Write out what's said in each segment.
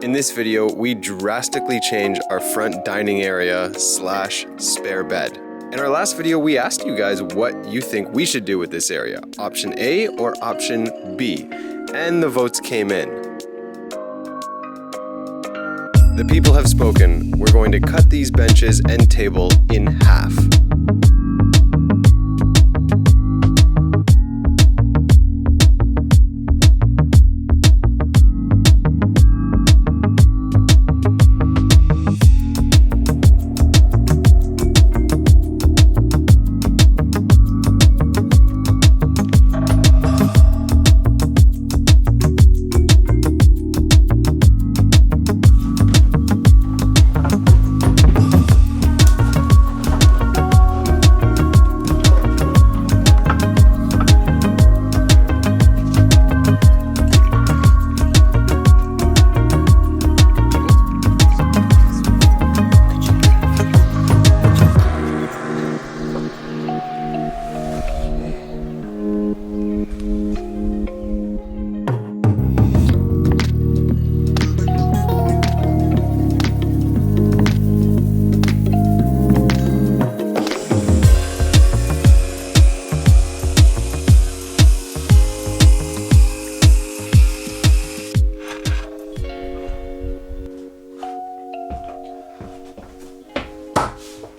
In this video, we drastically change our front dining area slash spare bed. In our last video, we asked you guys what you think we should do with this area, option A or option B, and the votes came in. The people have spoken. We're going to cut these benches and table in half.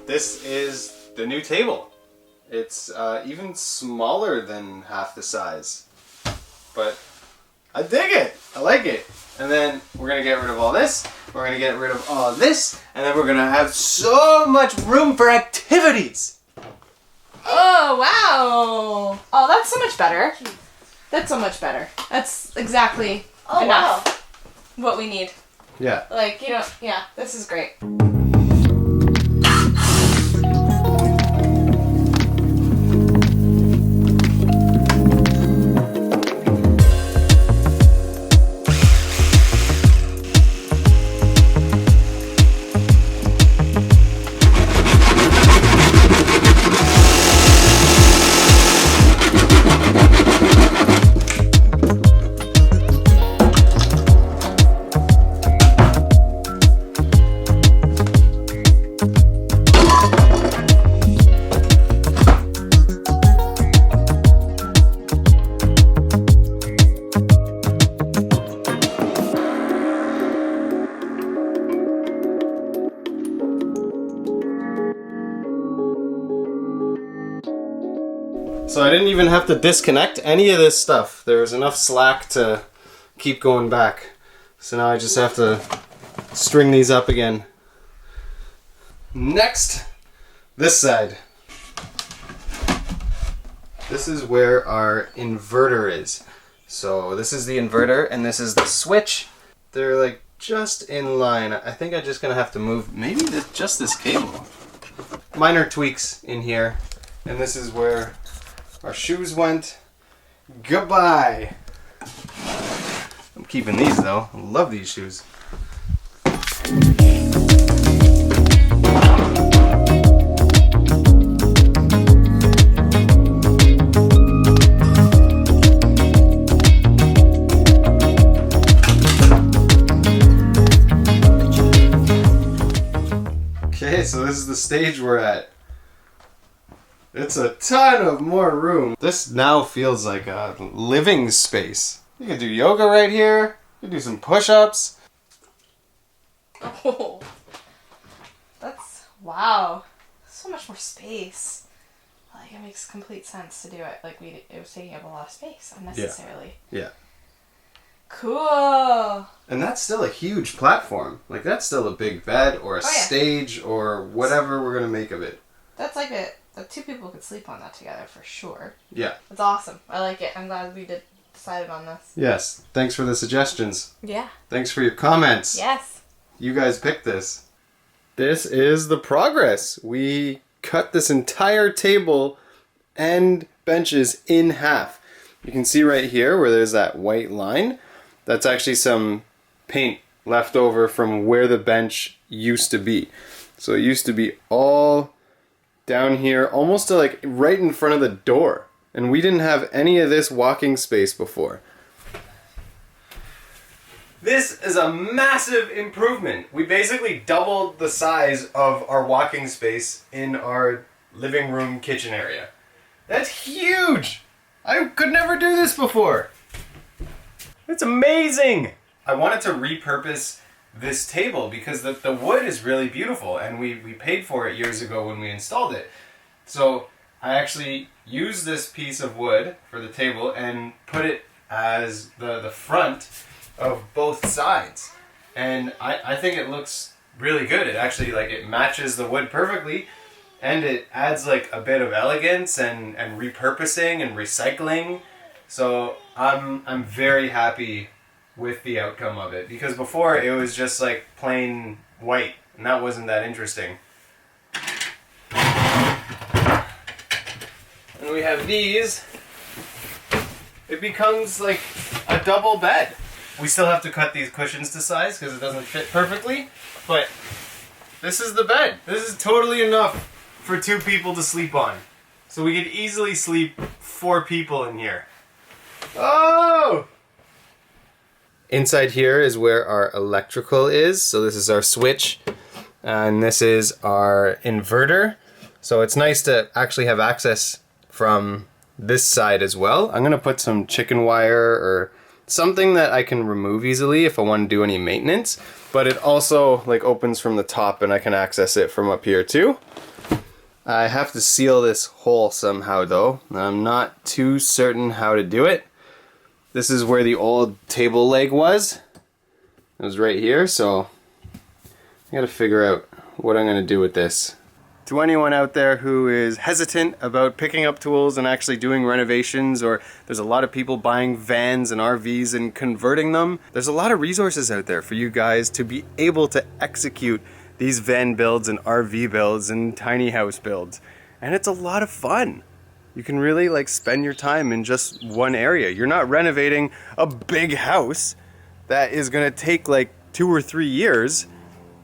This is the new table. It's even smaller than half the size, but I dig it. I like it. And then we're gonna get rid of all this. We're gonna get rid of all this, and then we're gonna have so much room for activities. Oh wow! Oh, that's so much better. That's so much better. That's exactly enough. What we need. Yeah. Like, you know, yeah, this is great. So I didn't even have to disconnect any of this stuff. There was enough slack to keep going back. So now I just have to string these up again. Next, this side. This is where our inverter is. So this is the inverter and this is the switch. They're like just in line. I think I'm just gonna have to move maybe just this cable. Minor tweaks in here. And this is where our shoes went. Goodbye. I'm keeping these though. I love these shoes. Okay, so this is the stage we're at. It's a ton of more room. This now feels like a living space. You can do yoga right here. You can do some push-ups. Oh, that's wow. So much more space. Like, it makes complete sense to do it. Like, it was taking up a lot of space unnecessarily. Yeah. Cool. And that's still a huge platform. Like, that's still a big bed or a stage or whatever we're gonna make of it. That's like two people could sleep on that together for sure. Yeah. It's awesome. I like it. I'm glad we decided on this. Yes. Thanks for the suggestions. Yeah. Thanks for your comments. Yes. You guys picked this. This is the progress. We cut this entire table and benches in half. You can see right here where there's that white line. That's actually some paint left over from where the bench used to be. So it used to be all down here, almost to like right in front of the door. And we didn't have any of this walking space before. This is a massive improvement. We basically doubled the size of our walking space in our living room kitchen area. That's huge! I could never do this before. It's amazing! I wanted to repurpose this table because the wood is really beautiful and we paid for it years ago when we installed it. So I actually used this piece of wood for the table and put it as the front of both sides, and I think it looks really good. It actually, like, it matches the wood perfectly, and it adds like a bit of elegance and repurposing and recycling. So I'm very happy with the outcome of it, because before it was just like plain white and that wasn't that interesting. And we have these. It becomes like a double bed. We still have to cut these cushions to size because it doesn't fit perfectly, but this is the bed. This is totally enough for 2 people to sleep on. So we could easily sleep 4 people in here. Oh! Inside here is where our electrical is. So this is our switch, and this is our inverter. So it's nice to actually have access from this side as well. I'm gonna put some chicken wire or something that I can remove easily if I want to do any maintenance, but it also like opens from the top and I can access it from up here too. I have to seal this hole somehow though, and I'm not too certain how to do it. This is where the old table leg was. It was right here, so I gotta figure out what I'm gonna do with this. To anyone out there who is hesitant about picking up tools and actually doing renovations, or there's a lot of people buying vans and RVs and converting them, there's a lot of resources out there for you guys to be able to execute these van builds and RV builds and tiny house builds. And it's a lot of fun. You can really like spend your time in just one area. You're not renovating a big house that is gonna take like 2 or 3 years.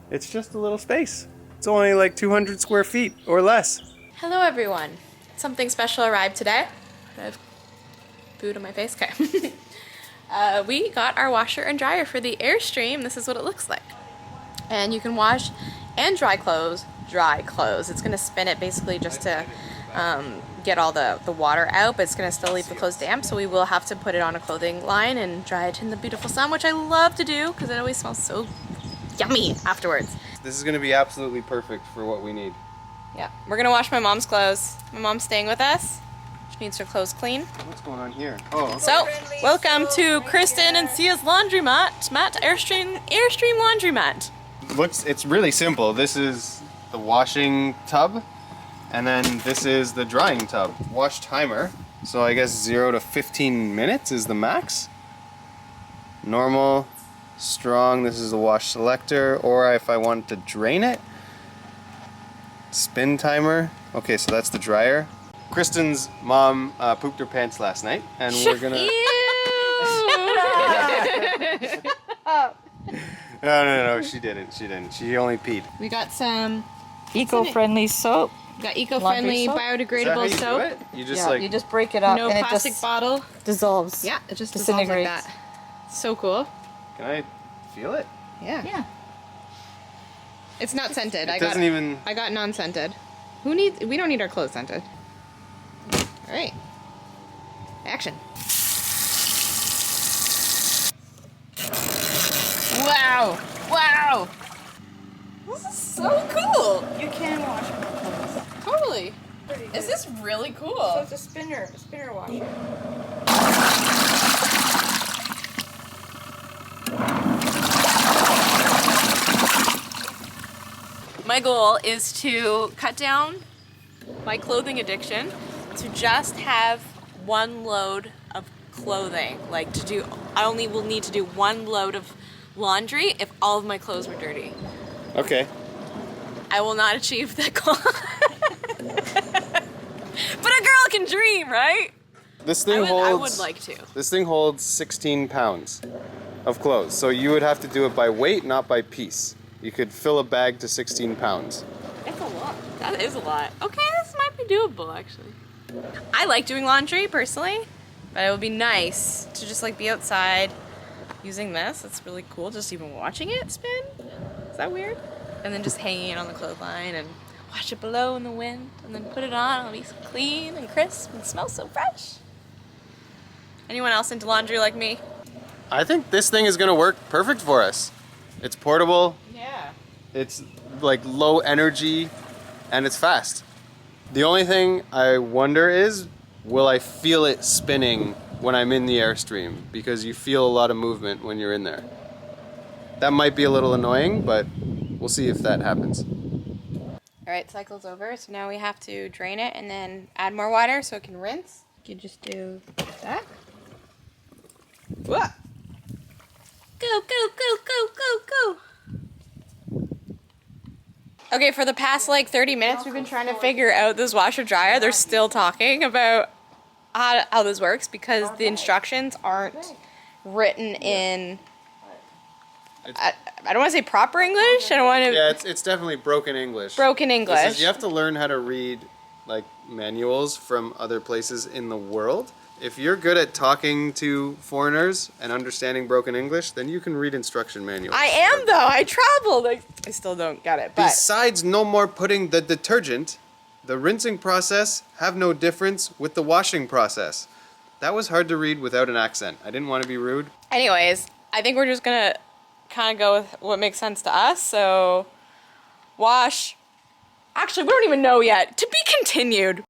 It's just a little space. It's only like 200 square feet or less. Hello everyone. Something special arrived today. I have food on my face. Okay. We got our washer and dryer for the Airstream. This is what it looks like. And you can wash and dry clothes. It's gonna spin it basically just to get all the water out, but it's gonna still leave the clothes damp, so we will have to put it on a clothing line and dry it in the beautiful sun, which I love to do because it always smells so yummy afterwards. This is going to be absolutely perfect for what we need. Yeah, we're gonna wash my mom's clothes. My mom's staying with us. She needs her clothes clean. What's going on here? Oh, So, welcome to Kristen and Sia's laundromat. Airstream laundromat. it's really simple. This is the washing tub, and then this is the drying tub. Wash timer. So I guess 0 to 15 minutes is the max. Normal, strong, this is the wash selector, or if I want to drain it, spin timer. Okay, so that's the dryer. Kristen's mom pooped her pants last night, and we're gonna... No, she didn't. She only peed. We got some Eco-friendly soap. We got eco-friendly, Laundry soap? biodegradable Is that how you soap. do it? You just Yeah, like... you just break it up No and plastic it just bottle. dissolves. Yeah, it just dissolves like Disintegrates. that. So cool. Can I feel it? Yeah. Yeah. It's not scented. It doesn't even... I got non-scented. We don't need our clothes scented. All right. Action. Wow. Wow. This is so cool. You can wash your clothes. Totally. Pretty good. Is this really cool? So it's a spinner washer. My goal is to cut down my clothing addiction to just have one load of clothing. Like I only will need to do one load of laundry if all of my clothes were dirty. Okay. I will not achieve that goal. But a girl can dream, right? This thing holds... I would like to. This thing holds 16 pounds of clothes. So you would have to do it by weight, not by piece. You could fill a bag to 16 pounds. That's a lot. That is a lot. Okay, this might be doable, actually. I like doing laundry, personally, but it would be nice to just, like, be outside, using this. It's really cool just even watching it spin. Is that weird? And then just hanging it on the clothesline and watch it blow in the wind and then put it on. It'll be clean and crisp and smell so fresh. Anyone else into laundry like me? I think this thing is gonna work perfect for us. It's portable, Yeah. it's like low energy, and it's fast. The only thing I wonder is, will I feel it spinning when I'm in the Airstream? Because you feel a lot of movement when you're in there. That might be a little annoying, but we'll see if that happens. All right, cycle's over. So now we have to drain it and then add more water so it can rinse. You can just do that. Whoa. Go, go, go, go, go, go. Okay, for the past like 30 minutes, we've been trying to figure out this washer dryer. They're still talking about how this works because the instructions aren't written in, I don't want to say proper English. I don't want to. Yeah, it's definitely broken English. Broken English. This is, you have to learn how to read like manuals from other places in the world. If you're good at talking to foreigners and understanding broken English, then you can read instruction manuals. I am though. I traveled. I still don't get it. But Besides no more putting the detergent, the rinsing process have no difference with the washing process. That was hard to read without an accent. I didn't want to be rude. anyways, I think we're just gonna kind of go with what makes sense to us. So wash. Actually, we don't even know yet. To be continued.